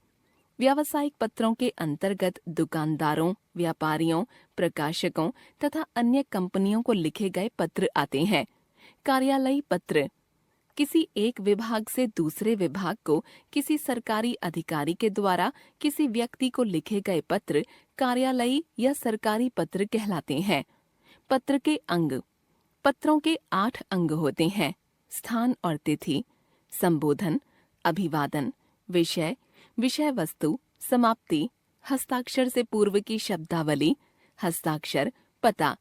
व्यावसायिक पत्रों के अंतर्गत दुकानदारों, व्यापारियों, प्रकाशकों तथा अन्य कंपनियों को लिखे गए पत्र आते हैं। कार्यालयी पत्र, किसी एक विभाग से दूसरे विभाग को किसी सरकारी अधिकारी के द्वारा किसी व्यक्ति को लिखे गए पत्र कार्यालयी या सरकारी पत्र कहलाते हैं। पत्र के अंग, पत्रों के 8 अंग होते हैं। स्थान और तिथि, संबोधन, अभिवादन, विषय, विषय वस्तु, समाप्ति, हस्ताक्षर से पूर्व की शब्दावली, हस्ताक्षर, पता।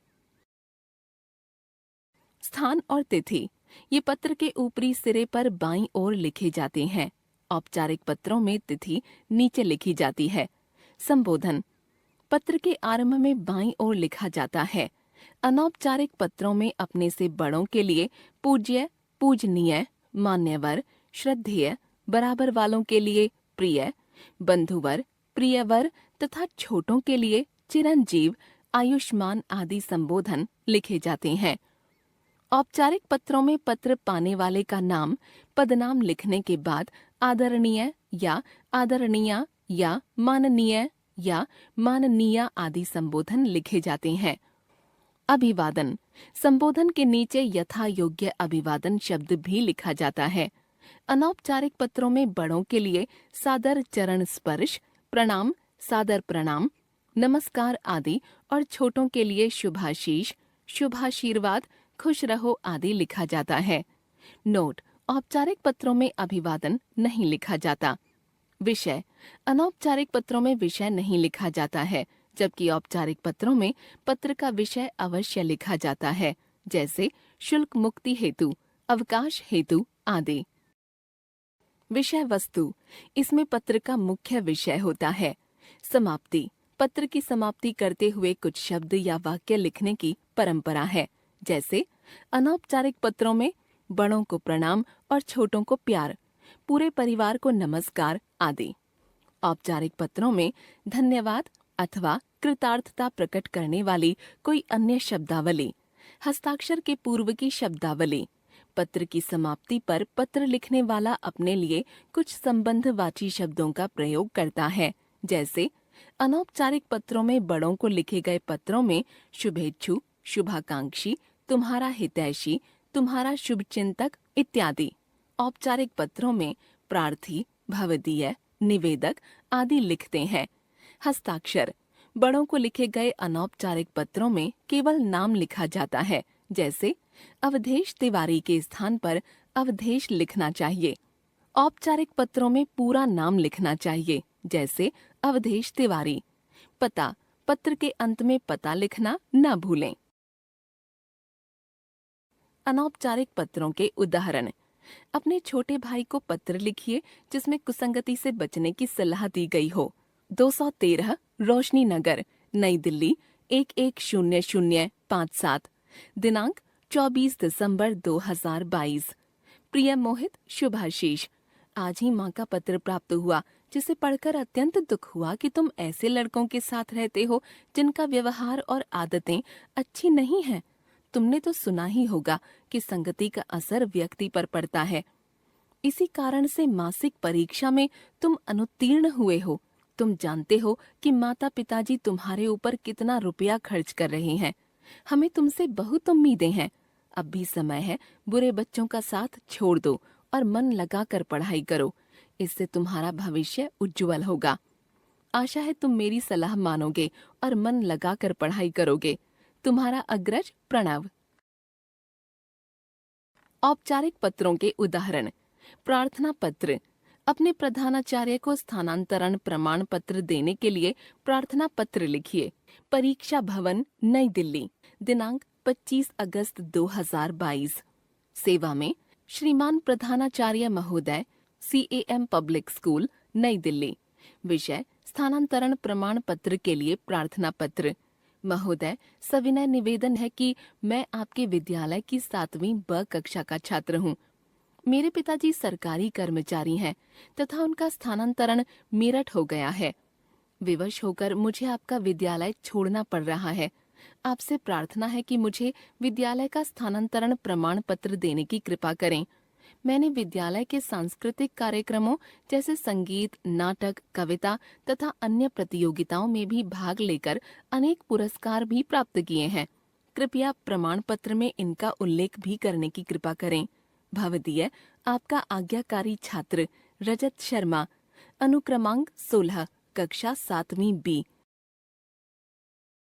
स्थान और तिथि। ये पत्र के ऊपरी सिरे पर बाईं ओर लिखे जाते हैं। औपचारिक पत्रों में तिथि नीचे लिखी जाती है। संबोधन पत्र के आरंभ में बाईं ओर लिखा जाता है। अनौपचारिक पत्रों में अपने से बड़ों के लिए पूज्य, पूजनीय, मान्यवर, श्रद्धेय, बराबर वालों के लिए प्रिय, बंधुवर, प्रियवर तथा छोटों के लिए चिरंजीव, आयुष्मान आदि संबोधन लिखे जाते हैं। औपचारिक पत्रों में पत्र पाने वाले का नाम, पदनाम लिखने के बाद आदरणीय या आदरणीया या माननीय या माननीया आदि संबोधन लिखे जाते हैं। अभिवादन संबोधन के नीचे यथा योग्य अभिवादन शब्द भी लिखा जाता है। अनौपचारिक पत्रों में बड़ों के लिए सादर चरण स्पर्श, प्रणाम, सादर प्रणाम, नमस्कार आदि और छोटों के लिए शुभाशीष, शुभाशीर्वाद, खुश रहो आदि लिखा जाता है। नोट औपचारिक पत्रों में अभिवादन नहीं लिखा जाता। विषय अनौपचारिक पत्रों में विषय नहीं लिखा जाता है, जबकि औपचारिक पत्रों में पत्र का विषय अवश्य लिखा जाता है, जैसे शुल्क मुक्ति हेतु, अवकाश हेतु आदि। विषय वस्तु इसमें पत्र का मुख्य विषय होता है। समाप्ति पत्र की समाप्ति करते हुए कुछ शब्द या वाक्य लिखने की परंपरा है, जैसे अनौपचारिक पत्रों में बड़ों को प्रणाम और छोटों को प्यार, पूरे परिवार को नमस्कार आदि। औपचारिक पत्रों में धन्यवाद अथवा कृतार्थता प्रकट करने वाली कोई अन्य शब्दावली, हस्ताक्षर के पूर्व की शब्दावली, पत्र की समाप्ति पर पत्र लिखने वाला अपने लिए कुछ संबंधवाची शब्दों का प्रयोग करता है, जैसे अनौपचारिक पत्रों में बड़ों को लिखे गए पत्रों में शुभेच्छु, शुभाकांक्षी, तुम्हारा हितैषी, तुम्हारा शुभचिंतक इत्यादि। औपचारिक पत्रों में प्रार्थी, भवदीय, निवेदक आदि लिखते हैं। हस्ताक्षर बड़ों को लिखे गए अनौपचारिक पत्रों में केवल नाम लिखा जाता है, जैसे अवधेश तिवारी के स्थान पर अवधेश लिखना चाहिए। औपचारिक पत्रों में पूरा नाम लिखना चाहिए, जैसे अवधेश तिवारी। पता पत्र के अंत में पता लिखना न भूलें। अनौपचारिक पत्रों के उदाहरण अपने छोटे भाई को पत्र लिखिए जिसमें कुसंगति से बचने की सलाह दी गई हो। 213 रोशनी नगर, नई दिल्ली 110057। दिनांक 24 दिसंबर 2022। प्रिय मोहित, शुभाशीष, आज ही माँ का पत्र प्राप्त हुआ जिसे पढ़कर अत्यंत दुख हुआ कि तुम ऐसे लड़कों के साथ रहते हो जिनका व्यवहार और आदतें अच्छी नहीं हैं। तुमने तो सुना ही होगा कि संगति का असर व्यक्ति पर पड़ता है। इसी कारण से मासिक परीक्षा में तुम अनुत्तीर्ण हुए हो। तुम जानते हो कि माता पिताजी तुम्हारे ऊपर कितना रुपया खर्च कर रहे हैं। हमें तुमसे बहुत उम्मीदें हैं। अब भी समय है, बुरे बच्चों का साथ छोड़ दो और मन लगाकर पढ़ाई करो। इससे तुम्हारा भविष्य उज्जवल होगा। आशा है तुम मेरी सलाह मानोगे और मन लगाकर पढ़ाई करोगे। तुम्हारा अग्रज प्रणव। औपचारिक पत्रों के उदाहरण प्रार्थना पत्र अपने प्रधानाचार्य को स्थानांतरण प्रमाण पत्र देने के लिए प्रार्थना पत्र लिखिए। परीक्षा भवन, नई दिल्ली, दिनांक 25 अगस्त 2022। सेवा में श्रीमान प्रधानाचार्य महोदय, CAM पब्लिक स्कूल, नई दिल्ली। विषय स्थानांतरण प्रमाण पत्र के लिए प्रार्थना पत्र। महोदय, सविनय निवेदन है कि मैं आपके विद्यालय की 7वीं ब कक्षा का छात्र हूँ। मेरे पिताजी सरकारी कर्मचारी हैं तथा उनका स्थानांतरण मेरठ हो गया है। विवश होकर मुझे आपका विद्यालय छोड़ना पड़ रहा है। आपसे प्रार्थना है कि मुझे विद्यालय का स्थानांतरण प्रमाण पत्र देने की कृपा करें। मैंने विद्यालय के सांस्कृतिक कार्यक्रमों जैसे संगीत, नाटक, कविता तथा अन्य प्रतियोगिताओं में भी भाग लेकर अनेक पुरस्कार भी प्राप्त किए हैं। कृपया प्रमाण पत्र में इनका उल्लेख भी करने की कृपा करें। भवदीय आपका आज्ञाकारी छात्र रजत शर्मा, अनुक्रमांक 16, कक्षा 7वीं B,